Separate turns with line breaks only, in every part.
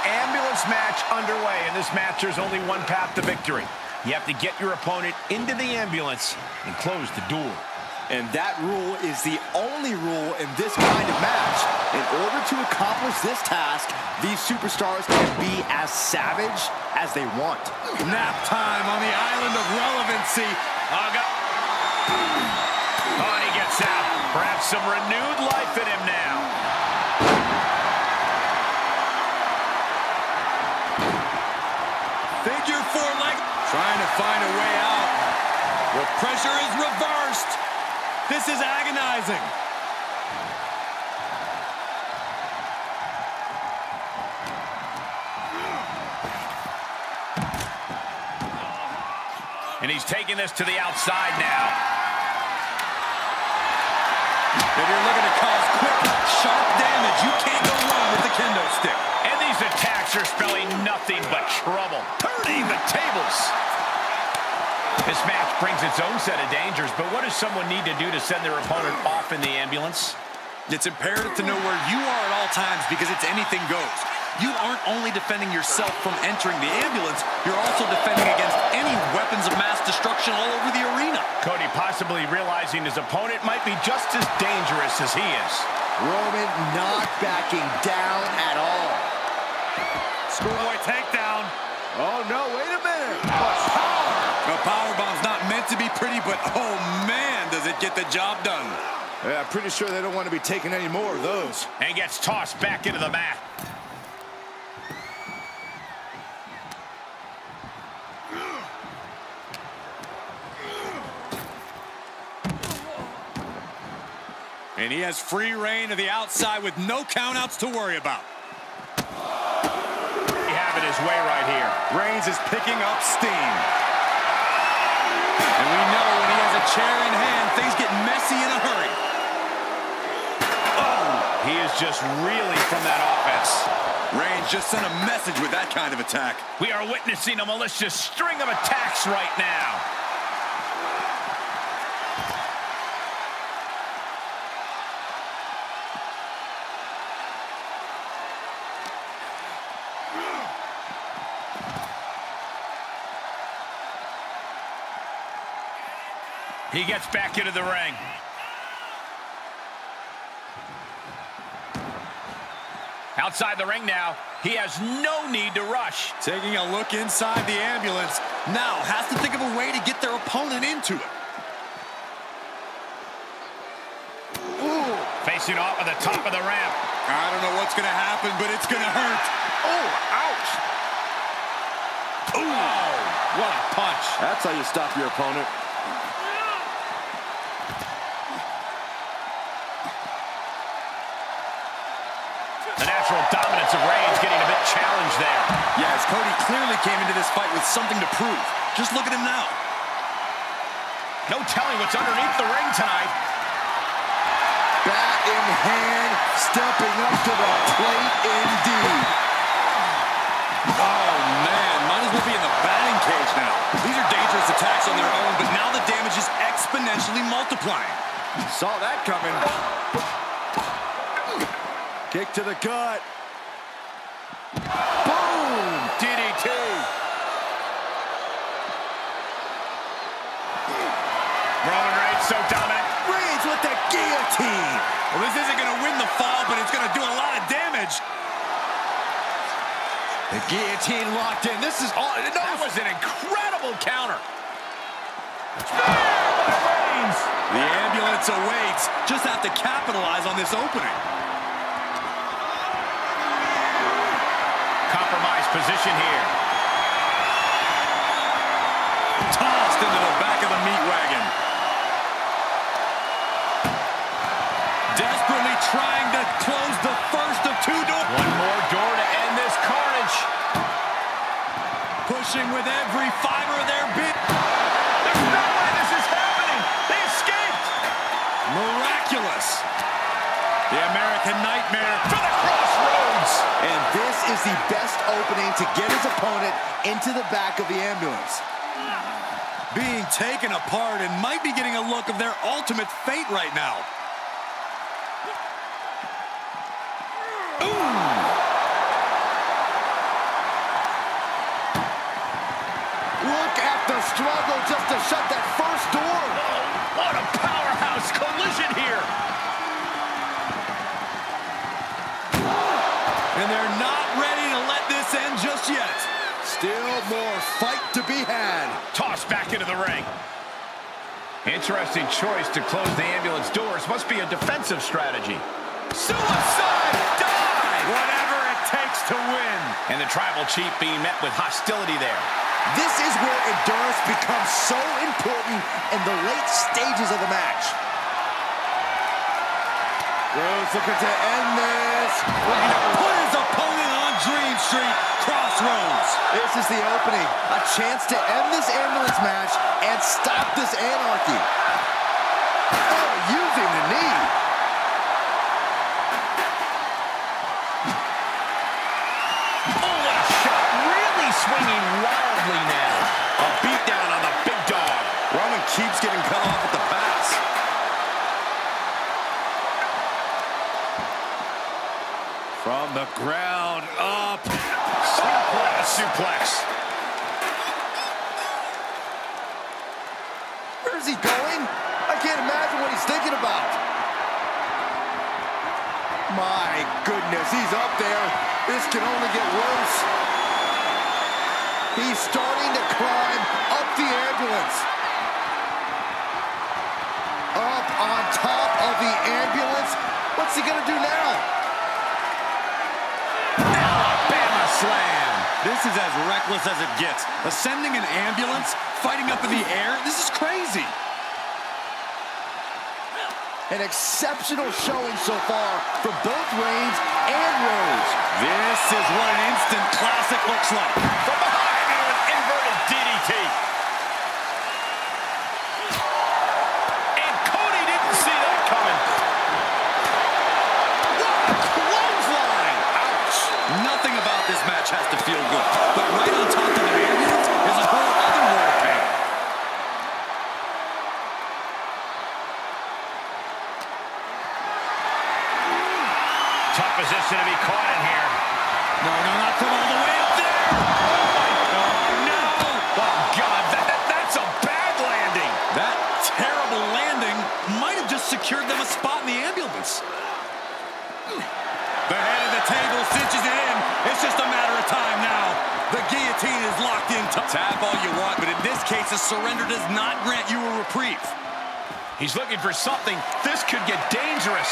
ambulance match underway. In this match, there's only one path to victory. You have to get your opponent into the ambulance and close the door.
And that rule is the only rule in this kind of match. In order to accomplish this task, these superstars can be as savage as they want.
Nap time on the island of relevancy.
Oh, and he gets out. Perhaps some renewed life in him now.
Figure four leg. Trying to find a way out. The pressure is reversed. This is agonizing.
And he's taking this to the outside now.
If you're looking to cause quick, sharp damage, you can't go wrong with the kendo stick.
And these attacks are spelling nothing but trouble. Turning the tables. This match brings its own set of dangers, but what does someone need to do to send their opponent off in the ambulance?
It's imperative to know where you are at all times because it's anything goes. You aren't only defending yourself from entering the ambulance, you're also defending against any weapons of mass destruction all over the arena.
Cody possibly realizing his opponent might be just as dangerous as he is.
Roman not backing down at all.
Schoolboy takedown.
Oh, no, wait a minute.
The powerbomb's not meant to be pretty, but oh, man, does it get the job done.
Yeah, I'm pretty sure they don't want to be taking any more of those.
And gets tossed back into the mat.
And he has free reign to the outside with no countouts to worry about.
He have it his way right here.
Reigns is picking up steam. And we know when he has a chair in hand, things get messy in a hurry.
Oh, he is just reeling from that offense.
Reigns just sent a message with that kind of attack.
We are witnessing a malicious string of attacks right now. He gets back into the ring. Outside the ring now. He has no need to rush.
Taking a look inside the ambulance. Now has to think of a way to get their opponent into it.
Ooh. Facing off at the top of the ramp.
I don't know what's going to happen, but it's going to hurt.
Oh, ouch. Ooh. Oh, what a punch.
That's how you stop your opponent.
The natural dominance of Reigns getting a bit challenged there.
Yes, Cody clearly came into this fight with something to prove. Just look at him now.
No telling what's underneath the ring tonight.
Bat in hand, stepping up to the plate indeed.
Oh, man, might as well be in the batting cage now. These are dangerous attacks on their own, but now the damage is exponentially multiplying.
Saw that coming. Kick to the gut.
Boom! DDT. Roman Reigns so dominant.
Reigns with the guillotine.
Well, this isn't going to win the fall, but it's going to do a lot of damage.
The guillotine locked in. This is all. No.
That was an incredible counter. Spear by Reigns.
The ambulance awaits. Just have to capitalize on this opening.
Compromised position here.
Tossed into the back of the meat wagon. Desperately trying to close the first of two doors.
One more door to end this carnage.
Pushing with every fiber of their being.
There's no way this is happening. They escaped.
Miraculous. The American Nightmare
To the crossroads.
And this is the best opening to get his opponent into the back of the ambulance.
being taken apart and might be getting a look of their ultimate fate right now.
struggle just to shut that first door.
Oh, what a powerhouse collision here.
And they're not ready to let this end just yet.
Still more fight to be had.
Tossed back into the ring. Interesting choice to close the ambulance doors. Must be a defensive strategy.
Suicide dive! Whatever it takes to win.
And the tribal chief being met with hostility there.
This is where endurance becomes so important in the late stages of the match. Rhodes looking to end this.
Looking to put his opponent on Dream Street Crossroads.
This is the opening. A chance to end this ambulance match and stop this anarchy. Oh, using the knee.
Oh, what a shot. Really swinging wildly now. A beatdown on the big dog.
Roman keeps getting cut off at the pass. From the ground up.
Suplex.
Where's he going? I can't imagine what he's thinking about. My goodness, he's up there. This can only get worse. He's starting to climb up the ambulance. Up on top of the ambulance. What's he gonna do now?
Alabama slam.
This is as reckless as it gets. Ascending an ambulance, fighting up in the air, this is crazy.
An exceptional showing so far from both Reigns and Rhodes.
This is what an instant classic looks like.
From behind into an inverted DDT. And Cody didn't see that coming.
What a clothesline! Ouch! Nothing about this match has to feel good, but right on top of the ambulance is a whole other world of pain.
Tough position to be caught in here.
No, not from all the way up there! Oh, no!
Oh, God, that's a bad landing.
That terrible landing might have just secured them a spot in the ambulance. The head of the table cinches it in. It's just a matter of time now. The guillotine is locked in. Tap all you want, but in this case, a surrender does not grant you a reprieve.
He's looking for something. This could get dangerous.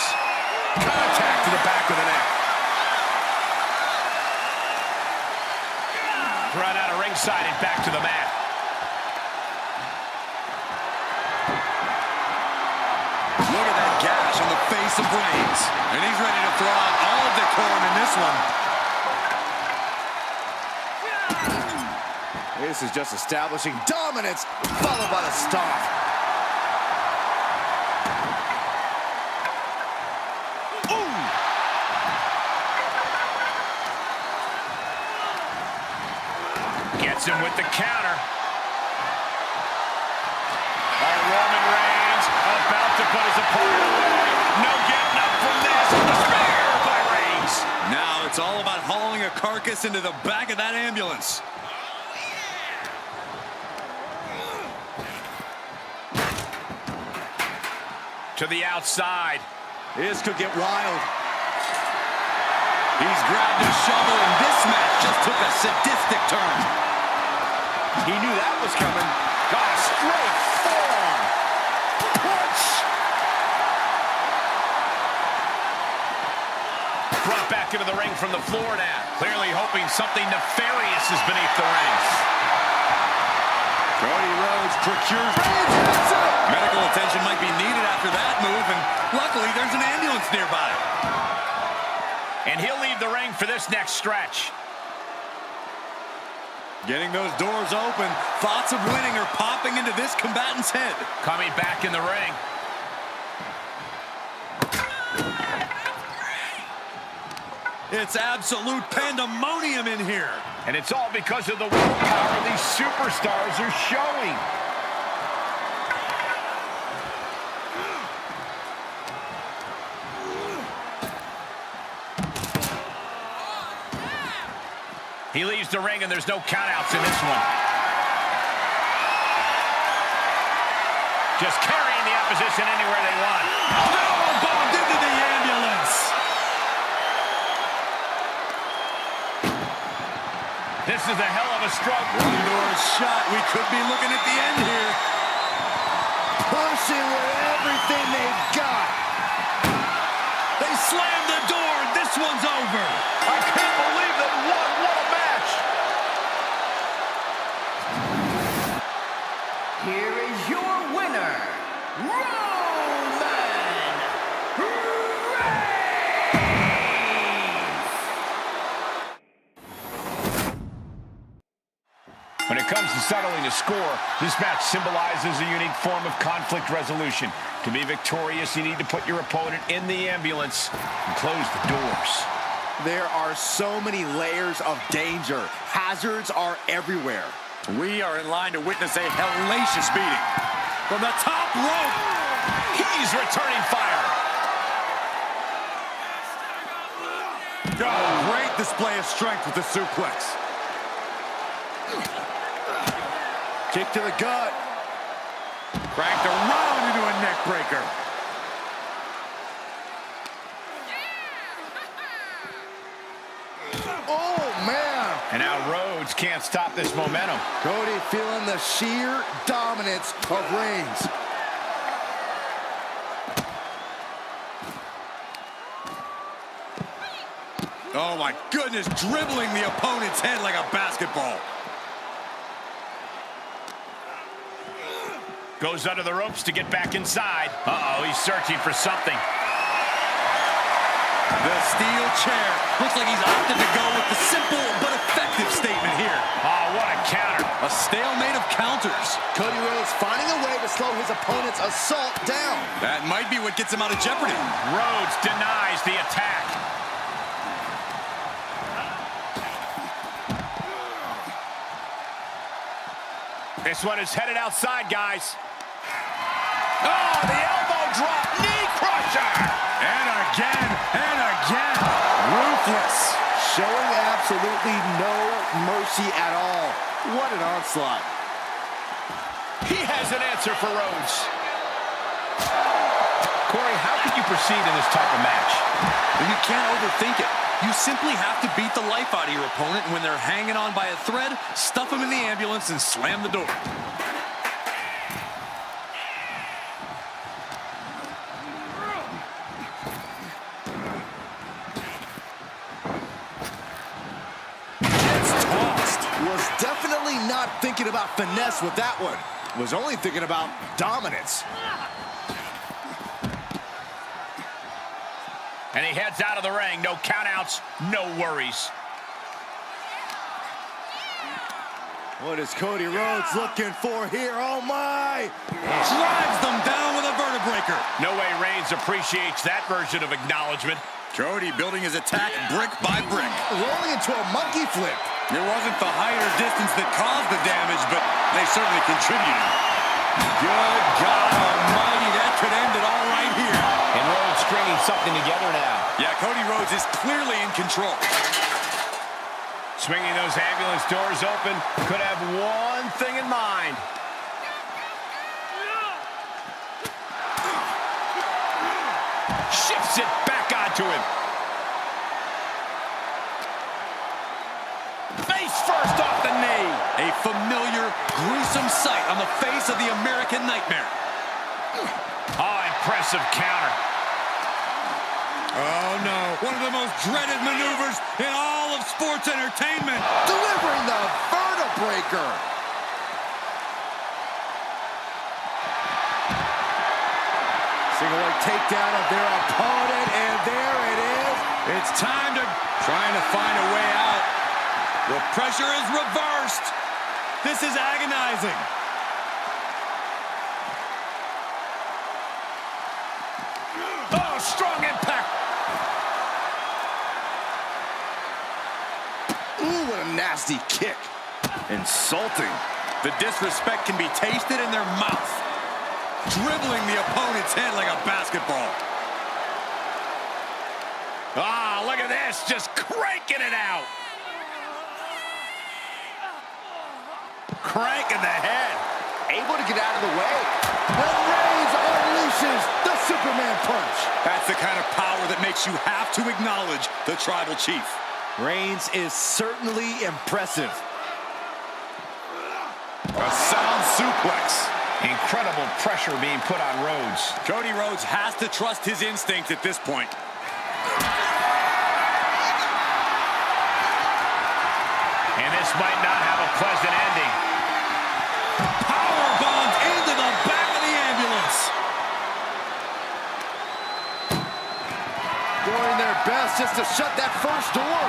Contact to the back of the neck. Run out of ringside and back to the mat.
Look at that gash on the face of Reigns. And he's ready to throw out all of decorum in this one.
This is just establishing dominance, followed by the stomp.
Gets him with the counter. Roman Reigns about to put his opponent away. No getting up from this. The spear by Reigns.
Now it's all about hauling a carcass into the back of that ambulance.
To the outside.
This could get wild.
He's grabbed a shovel, and this match just took a sadistic turn.
He knew that was coming. Got a straight forearm. Punch. Brought back into the ring from the floor now. Clearly hoping something nefarious is beneath the ring.
Cody Rhodes procures medical attention might be needed after that move, and luckily there's an ambulance nearby.
And he'll leave the ring for this next stretch.
Getting those doors open, thoughts of winning are popping into this combatant's head.
Coming back in the ring.
It's absolute pandemonium in here.
And it's all because of the willpower these superstars are showing. He leaves the ring, and there's no countouts in this one. Just carrying the opposition anywhere they want.
Oh, bombed into the ambulance.
This is a hell of a struggle.
One door shot. We could be looking at the end here.
Pushing with everything they've got.
They slammed the door. This one's over.
I can't believe they won. What a match.
Here is your winner, Roman Reigns!
When it comes to settling a score, this match symbolizes a unique form of conflict resolution. To be victorious, you need to put your opponent in the ambulance and close the doors.
There are so many layers of danger. Hazards are everywhere.
We are in line to witness a hellacious beating. From the top rope.
He's returning fire.
Oh, great display of strength with the suplex.
Kick to the gut.
Cracked around into a neck breaker.
Oh, man.
And now Rhodes can't stop this momentum.
Cody feeling the sheer dominance of Reigns.
Oh, my goodness. Dribbling the opponent's head like a basketball.
Goes under the ropes to get back inside. Uh-oh, he's searching for something.
The steel chair. Looks like he's opted to go with the simple but effective statement here.
Oh, what a counter.
A stalemate of counters.
Cody Rhodes finding a way to slow his opponent's assault down.
That might be what gets him out of jeopardy.
Rhodes denies the attack. This one is headed outside, guys. Oh, the elbow drop, knee crusher.
And again, and again. Ruthless.
Showing absolutely no mercy at all. What an onslaught.
He has an answer for Rhodes. Corey, how could you proceed in this type of match?
Well, you can't overthink it. You simply have to beat the life out of your opponent, and when they're hanging on by a thread, stuff them in the ambulance and slam the door.
Was definitely not thinking about finesse with that one. Was only thinking about dominance.
And he heads out of the ring. No countouts, no worries.
What is Cody Rhodes looking for here? Oh, my!
Drives them down with a vertebraker.
No way Reigns appreciates that version of acknowledgement.
Cody building his attack brick by brick.
Rolling into a monkey flip.
It wasn't the height or distance that caused the damage, but they certainly contributed. Good God almighty, that could end it all right here.
And Rhodes stringing something together now.
Yeah, Cody Rhodes is clearly in control.
Swinging those ambulance doors open, could have one thing in mind. Shifts it back onto him. Face first off the knee.
A familiar, gruesome sight on the face of the American Nightmare.
Oh, impressive counter.
Oh, no. One of the most dreaded maneuvers in all of sports entertainment.
Delivering the vertebraker. Single leg takedown of their opponent, and there it is.
It's time to trying to find a way out. The pressure is reversed. This is agonizing.
Oh, strong impact.
Ooh, what a nasty kick. Insulting.
The disrespect can be tasted in their mouth. Dribbling the opponent's head like a basketball.
Ah, look at this, just cranking it out. Cranking the head.
Able to get out of the way. Superman punch.
That's the kind of power that makes you have to acknowledge the Tribal Chief.
Reigns is certainly impressive.
A sound suplex.
Incredible pressure being put on Rhodes.
Cody Rhodes has to trust his instincts at this point.
And this might not have a pleasant ending.
Powerbombed into the back of the ambulance.
Doing their best just to shut that first door.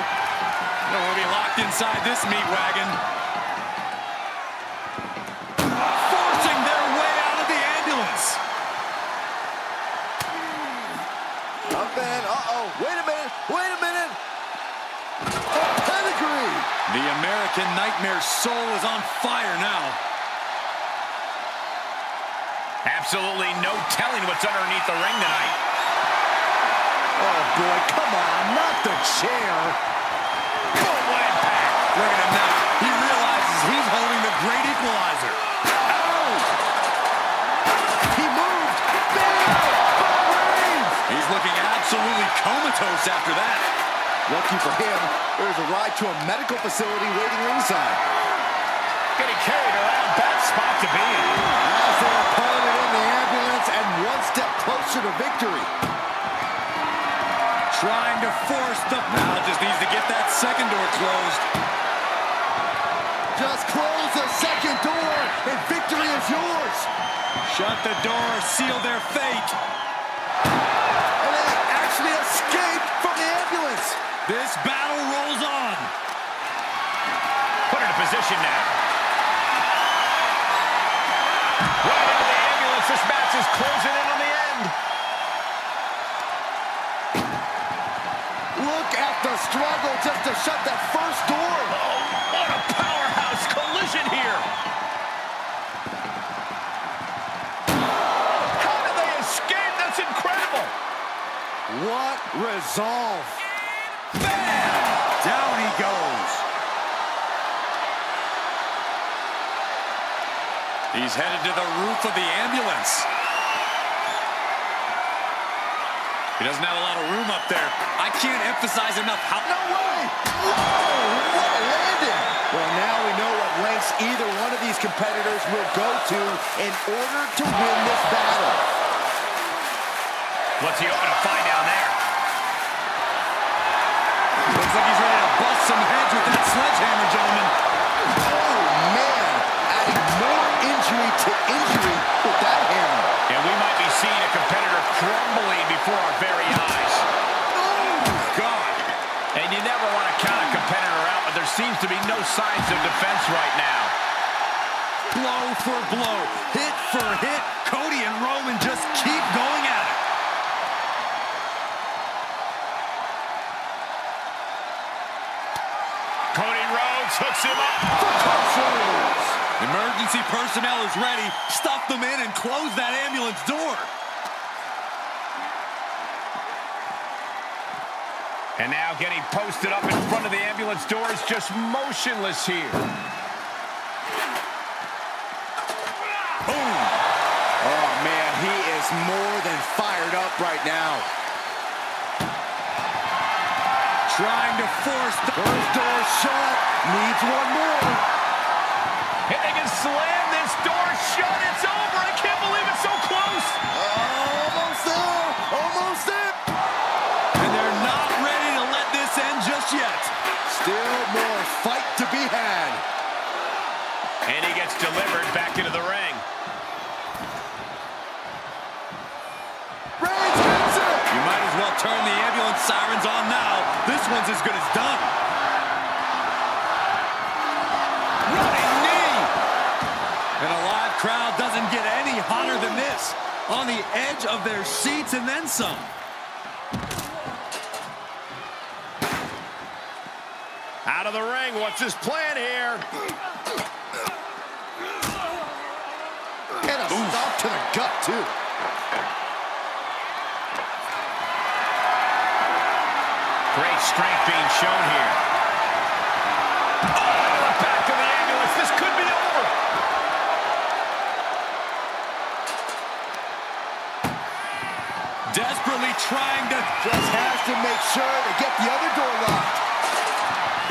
No, we'll be locked inside this meat wagon. Forcing their way out of the ambulance.
Up and, wait a minute, wait a minute. A pedigree.
The American Nightmare soul is on fire now.
Absolutely no telling what's underneath the ring tonight.
Oh boy, come on, not the chair.
Boom, what impact.
Look at him now. He realizes he's holding the great equalizer.
Oh! He moved. Bam! From Reigns.
He's looking absolutely comatose after that.
Lucky for him, there's a ride to a medical facility waiting ringside.
Getting carried around, bad spot to be in.
As their opponent in the ambulance and one step closer to victory.
Trying to force the... Now just needs to get that second door closed.
Just close the second door and victory is yours.
Shut the door, seal their fate.
And they actually escaped from the ambulance.
This battle rolls on.
Put it in position now. Right into the ambulance. This match is closing in on the end.
Look at the struggle just to shut that first door.
Oh, what a powerhouse collision here. How did they escape? That's incredible.
What resolve.
Bam! Down he goes. He's headed to the roof of the ambulance. He doesn't have a lot of room up there. I can't emphasize enough how...
No way! Whoa! What a landing! Well, now we know what lengths either one of these competitors will go to in order to win this battle.
What's he hoping to find down there?
Looks like he's ready to bust some heads with that sledgehammer, gentlemen.
Oh, man! Adding more injury to injury with that hammer.
And we might be seeing a competitor crumbling before our very eyes.
Oh,
God. And you never want to count a competitor out, but there seems to be no signs of defense right now.
Blow for blow, hit for hit. Cody and Roman just keep going at it.
Cody Rhodes hooks him up.
for controls.
Emergency personnel is ready. Stuff them in and close that ambulance door.
And now getting posted up in front of the ambulance doors, just motionless here.
Boom. Oh, man, he is more than fired up right now.
Trying to force the...
First door shut. Needs one more.
And they can slam this door shut. It's over. I can't believe it's so close.
Almost there. Almost there.
And they're not ready to let this end just yet.
Still more fight to be had.
And he gets delivered back into the ring.
Reigns hits it.
You might as well turn the ambulance sirens on now. This one's as good as done. Running knee. And a live crowd doesn't get any hotter than this. On the edge of their seats and then some.
Out of the ring. What's his plan here?
And a stop to the gut, too.
Great strength being shown here. Oh, into the back of the ambulance. This could be over.
desperately trying to...
Just has to make sure to get the other door locked.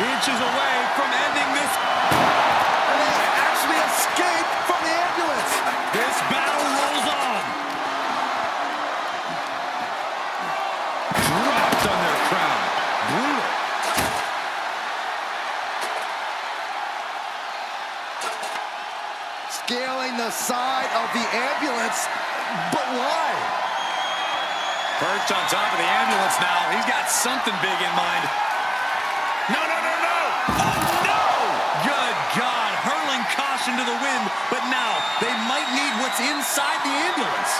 Inches away from ending this.
And they actually escape from the ambulance.
This battle rolls on. Dropped on their crown. Brutal.
Scaling the side of the ambulance, but why?
Perched on top of the ambulance now. He's got something big in mind.
No, no, no, no! Oh, no!
Good God, hurling caution to the wind, but now they might need what's inside the ambulance.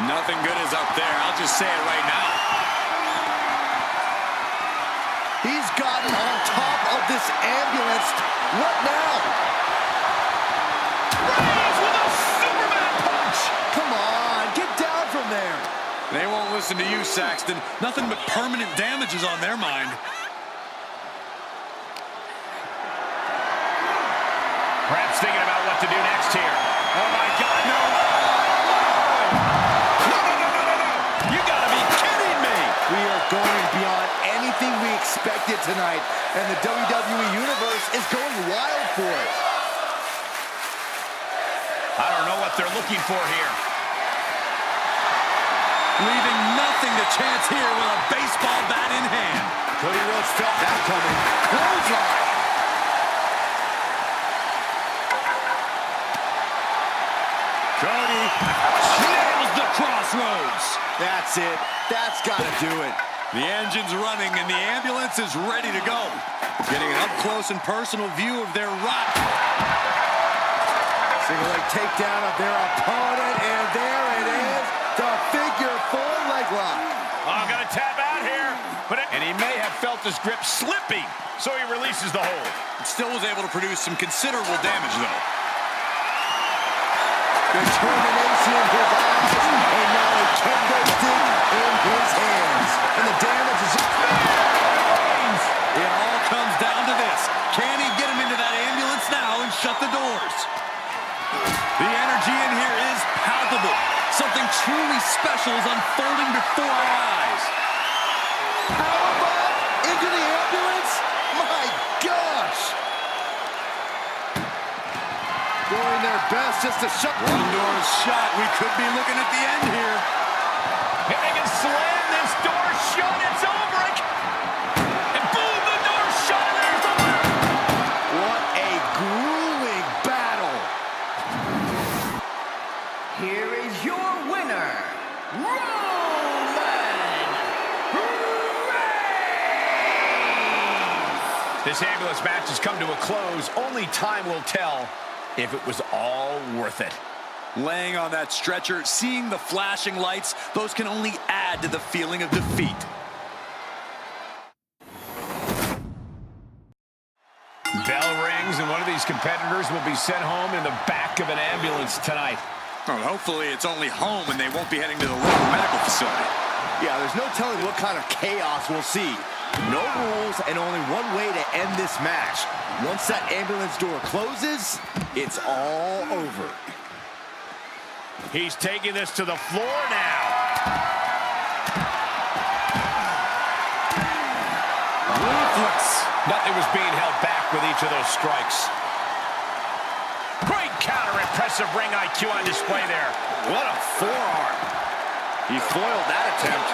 Nothing good is up there. I'll just say it right now.
He's gotten on top of this ambulance. What now?
Rhodes with a Superman punch!
Come on, get down from there.
They won't listen to you, Saxton. Nothing but permanent damages on their mind.
Perhaps thinking about what to do next here. Oh, my God, no! No, no, no, no, no, no! You gotta be kidding me!
We are going beyond anything we expected tonight, and the WWE Universe is going wild for it.
I don't know what they're looking for here.
Leaving nothing to chance here with a baseball bat in hand.
Cody Rhodes felt that coming. Clothesline.
Cody nails the crossroads.
That's it. That's got to do it.
The engine's running and the ambulance is ready to go. Getting an up-close and personal view of their rock.
Single leg takedown of their opponent, and there it is. The figure four leg lock.
Oh, I'm gonna tap out here. And he may have felt his grip slipping, so he releases the hold.
Still was able to produce some considerable damage, though.
Determination in his eyes, and now a kendo stick in his hands. And the damage is...
It all comes down to this. Can he get him into that ambulance now and shut the doors? The energy in here is palpable. Something truly special is unfolding before our eyes.
Powerbomb into the ambulance? My gosh! Doing their best just to shut...
One door is shut. We could be looking at the end here.
If they can slam this door shut, it's over. And boom, the door's shut, and there's the winner.
What a grueling battle.
Here is your winner, Roman Reigns!
This ambulance match has come to a close. Only time will tell if it was all worth it.
Laying on that stretcher, seeing the flashing lights, those can only add to the feeling of defeat.
Bell rings, and one of these competitors will be sent home in the back of an ambulance tonight.
Well, hopefully it's only home and they won't be heading to the local medical facility.
Yeah, there's no telling what kind of chaos we'll see. No rules and only one way to end this match. Once that ambulance door closes, it's all over.
He's taking this to the floor now.
Ruthless.
Nothing was being held back with each of those strikes. Great counter, impressive ring IQ on display there.
What a forearm. He foiled that attempt.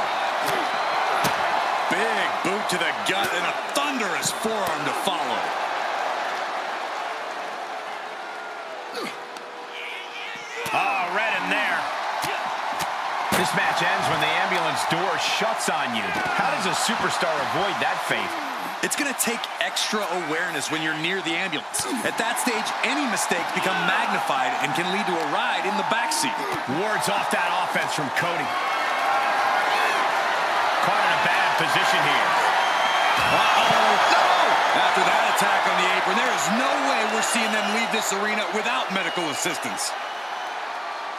Big boot to the gut and a thunderous forearm to follow.
Oh, right in there. This match ends when the ambulance door shuts on you. How does a superstar avoid that fate?
It's going to take extra awareness when you're near the ambulance. At that stage, any mistakes become magnified and can lead to a ride in the backseat.
Wards off that offense from Cody. Caught in a bad position here.
Uh-oh. No! After that attack on the apron, there is no way we're seeing them leave this arena without medical assistance.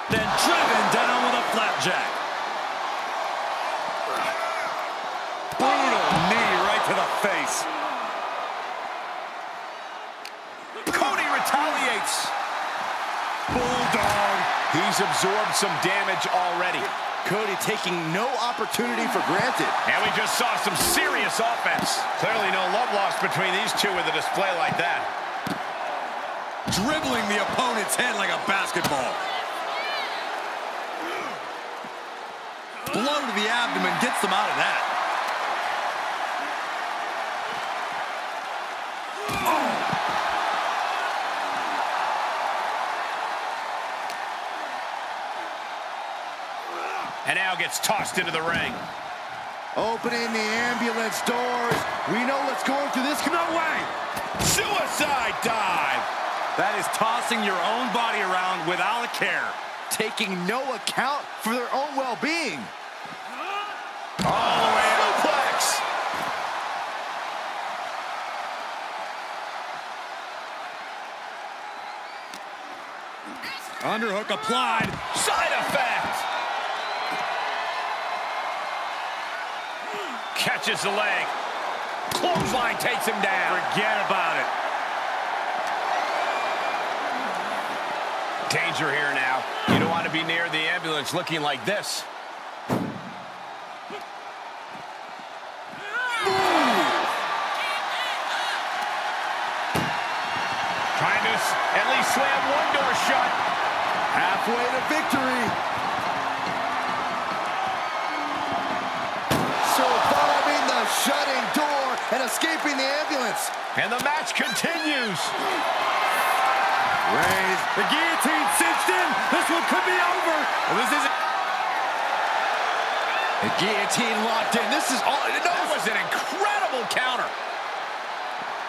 Then driven down with a flapjack. Brutal knee right to the face.
Cody retaliates.
Bulldog.
He
he's absorbed some damage already.
Cody taking no opportunity for granted.
And we just saw some serious offense. Clearly no love lost between these two with a display like that.
Dribbling the opponent's head like a basketball. Blow to the abdomen gets them out of that.
And now gets tossed into the ring.
Opening the ambulance doors. We know what's going through this. No way!
Suicide dive!
That is tossing your own body around without a care.
Taking no account for their own well-being.
All the way up. Suplex!
Underhook applied.
Side effect! Catches the leg. Clothesline takes him down.
Forget about it.
Danger here now. You don't want to be near the ambulance looking like this. Trying to at least slam one door shut.
Halfway to victory. Surviving the shutting door and escaping the ambulance.
And the match continues.
Raise.
The guillotine cinched in. This one could be over.
Well, this isn't.
The guillotine locked in. This is all. No,
That was an incredible counter.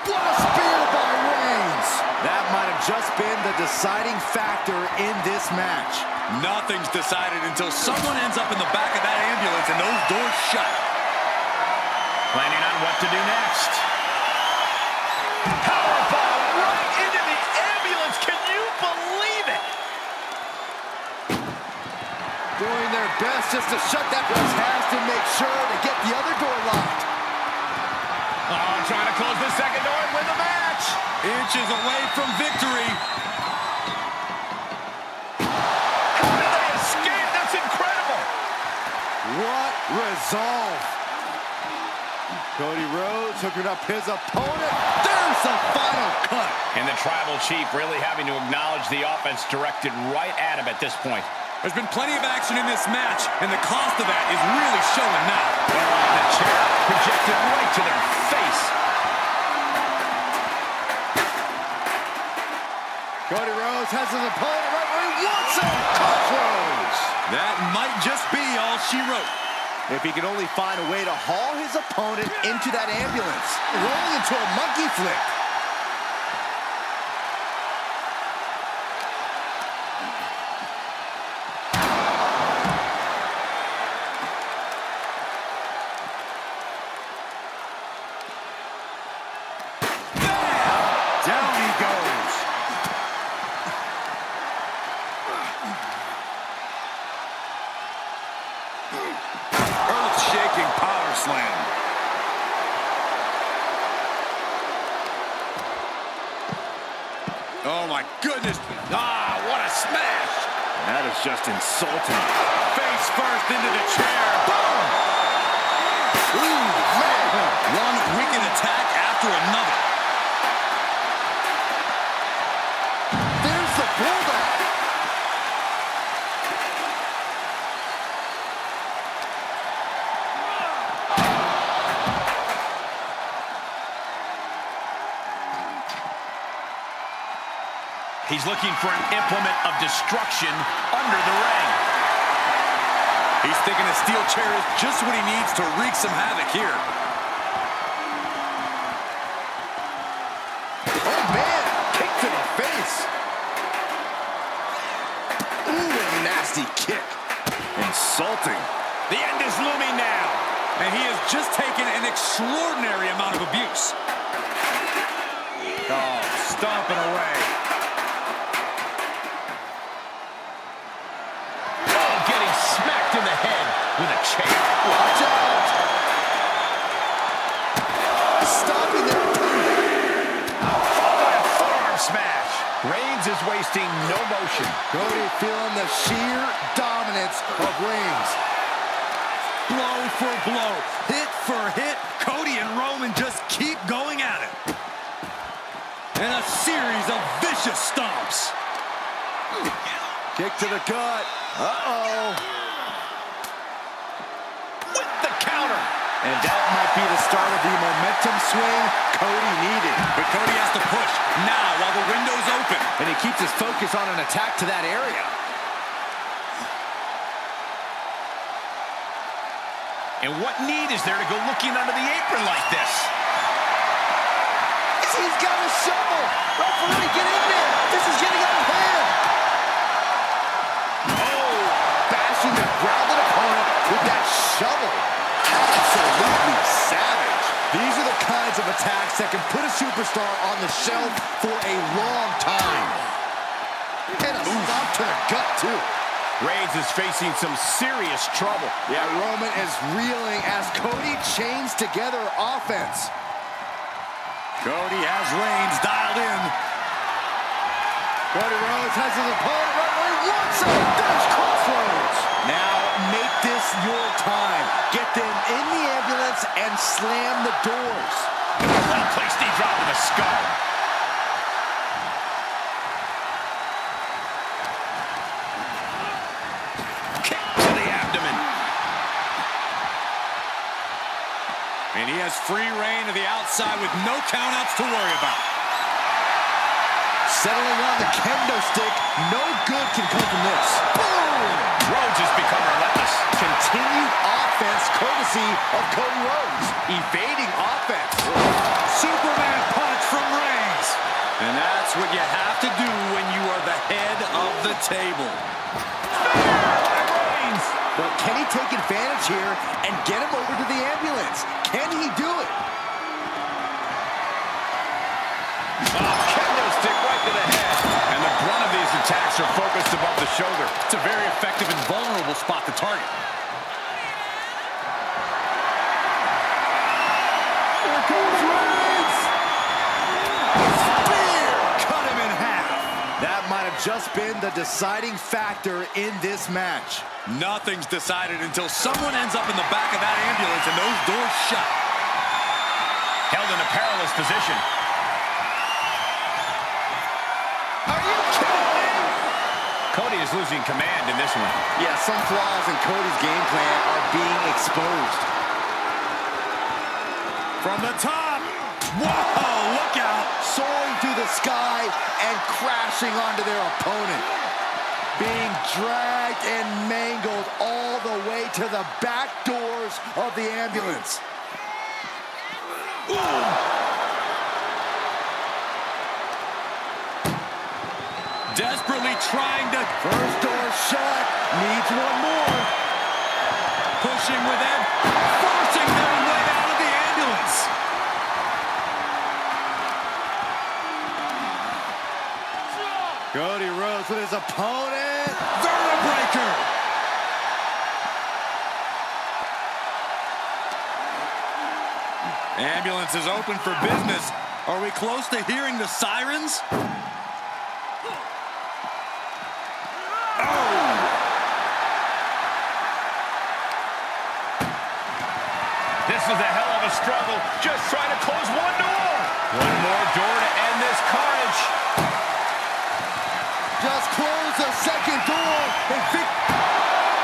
what a spear by Reigns. That might have just been the deciding factor in this match.
Nothing's decided until someone ends up in the back of that ambulance and those doors shut.
Planning on what to do next. Powerbomb right into the ambulance. Can you believe it?
Doing their best just to shut that. Just has to make sure to get the other door locked.
Oh, trying to close the second door and win the match.
Inches away from victory.
How did they escape? That's incredible.
What resolve. Cody Rhodes hooking up his opponent. There's the final cut.
And the tribal chief really having to acknowledge the offense directed right at him at this point.
There's been plenty of action in this match, and the cost of that is really showing now.
The chair projected right to their face.
Cody Rhodes has his opponent right where he wants him. Crossroads.
That might just be all she wrote.
If he can only find a way to haul his opponent into that ambulance. Rolling into a monkey flip. Down he goes.
Earth-shaking power slam. Oh, my goodness.
Ah, what a smash.
That is just insulting.
Face first into the chair.
Boom! Ooh, man.
One wicked attack after another.
There's the bulldog.
He's looking for an implement of destruction under the ring.
He's thinking a steel chair is just what he needs to wreak some havoc here.
Oh, man. Kick to the face. Ooh, a nasty kick. Insulting.
The end is looming now.
And he has just taken an extraordinary amount of abuse. Oh, stomping away.
Oh, getting smacked in the head with a chair.
Watch out. Stopping their opponent.
Followed by a forearm smash. Reigns is wasting no motion.
Cody feeling the sheer dominance of Reigns.
Blow for blow, hit for hit, Cody and Roman just keep going at it. And a series of vicious stomps.
Kick to the gut. Uh-oh.
With the counter.
And that might be the start of the momentum swing Cody needed.
But Cody has to push now while the window's open.
And he keeps his focus on an attack to that area.
And what need is there to go looking under the apron like this?
He's got a shovel. Referee, get in there. This is getting out of hand. Oh, bashing the grounded opponent with that shovel. Absolutely savage. These are the kinds of attacks that can put a superstar on the shelf for a long time. And a stop to the gut, too.
Reigns is facing some serious trouble.
Yeah, Roman is reeling as Cody chains together offense.
Cody has Reigns dialed in.
Cody Rhodes has his opponent right where he wants him. There's Crossroads. Now make this your time. Get them in the ambulance and slam the doors.
Well-placed knee drop to the skull. Kick to the abdomen.
And he has free reign to the outside with no countouts to worry about.
Settling on the kendo stick. No good can come from this. Boom!
Rhodes has become relentless.
Continued offense courtesy of Cody Rhodes. Evading offense.
Superman punch from Reigns. And that's what you have to do when you are the head of the table.
Reigns.
But can he take advantage here and get him over to the ambulance? Can he do it?
Kendo stick right to the head. And the brunt of these attacks are focused above the shoulder.
It's a very effective and vulnerable spot to target.
Here comes Reigns! Spear! Cut him in half. That might have just been the deciding factor in this match.
Nothing's decided until someone ends up in the back of that ambulance and those doors shut.
Held in a perilous position.
Are you kidding me?
Cody is losing command in this one.
Yeah, some flaws in Cody's game plan are being exposed.
From the top. Whoa, look out.
Soaring through the sky and crashing onto their opponent. Being dragged and mangled all the way to the back doors of the ambulance. Ooh.
Desperately trying to...
First door shut. Needs one more.
Pushing with Ed. Forcing their way out of the ambulance.
Cody Rhodes with his opponent.
Vertebreaker. Ambulance is open for business. Are we close to hearing the sirens?
This is a hell of a struggle. Just trying to close one door. One more door to end this carnage.
Just close the second door. And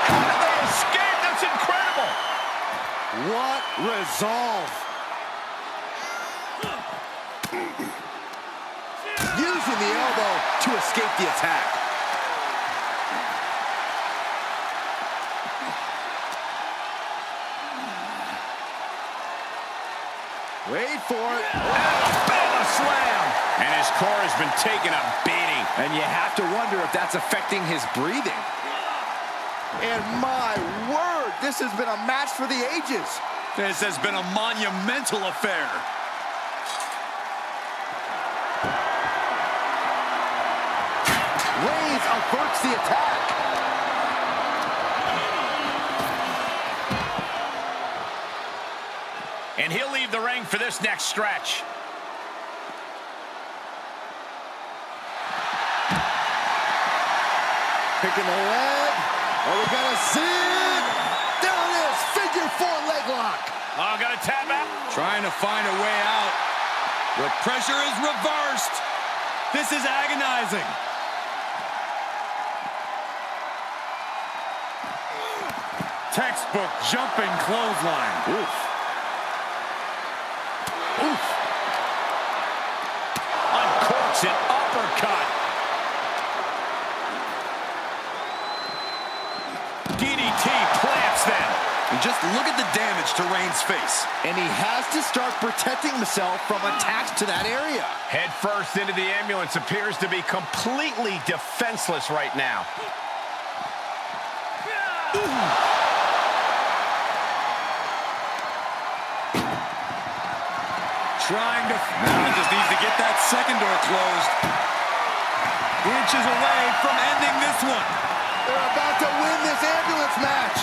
How did they escape? That's incredible.
what resolve. Using the elbow to escape the attack. Wait for it.
Alabama slam. And his core has been taking a beating.
And you have to wonder if that's affecting his breathing. And my word, this has been a match for the ages.
This has been a monumental affair.
Reigns averts the attack.
And he'll leave the ring for this next stretch.
Picking the leg. Are we gonna see it? There it is, figure 4 leg lock.
Oh, got a tap out.
Trying to find a way out. The pressure is reversed. This is agonizing. Textbook jumping clothesline.
Oof. Oof.
Uncorks an uppercut. DDT plants them.
And just look at the damage to Reigns' face.
And he has to start protecting himself from attacks to that area.
Head first into the ambulance, appears to be completely defenseless right now.
Trying to... Now he just needs to get that second door closed. Inches away from ending this one.
They're about to win this ambulance match.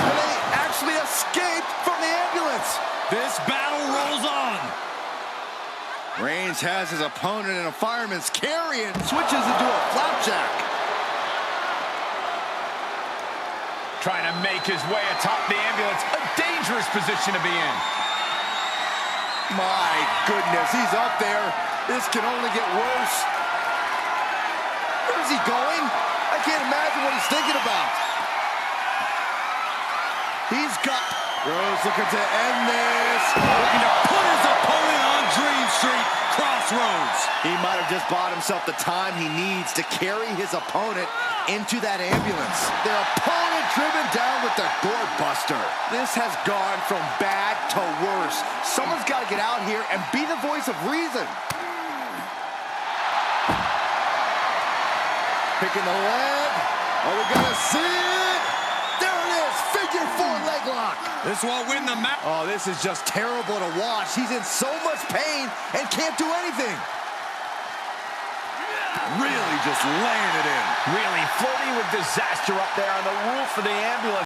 And they actually escaped from the ambulance.
This battle rolls on.
Reigns has his opponent in a fireman's carry and switches into a flapjack.
Trying to make his way atop the ambulance. A dangerous position to be in.
My goodness, he's up there. This can only get worse. Where's he going? I can't imagine what he's thinking about. He's got... Rhodes looking to end this.
Looking to put his opponent on Dream Street Crossroads.
He might have just bought himself the time he needs to carry his opponent into that ambulance. Their opponent driven down with the doorbuster. This has gone from bad to worse. Someone's got to get out here and be the voice of reason. Picking the leg. Are we gonna see it? There it is, figure 4 leg lock.
This won't win the match.
Oh, this is just terrible to watch. He's in so much pain and can't do anything.
Really just laying it in.
Really flirting with disaster up there on the roof of the ambulance.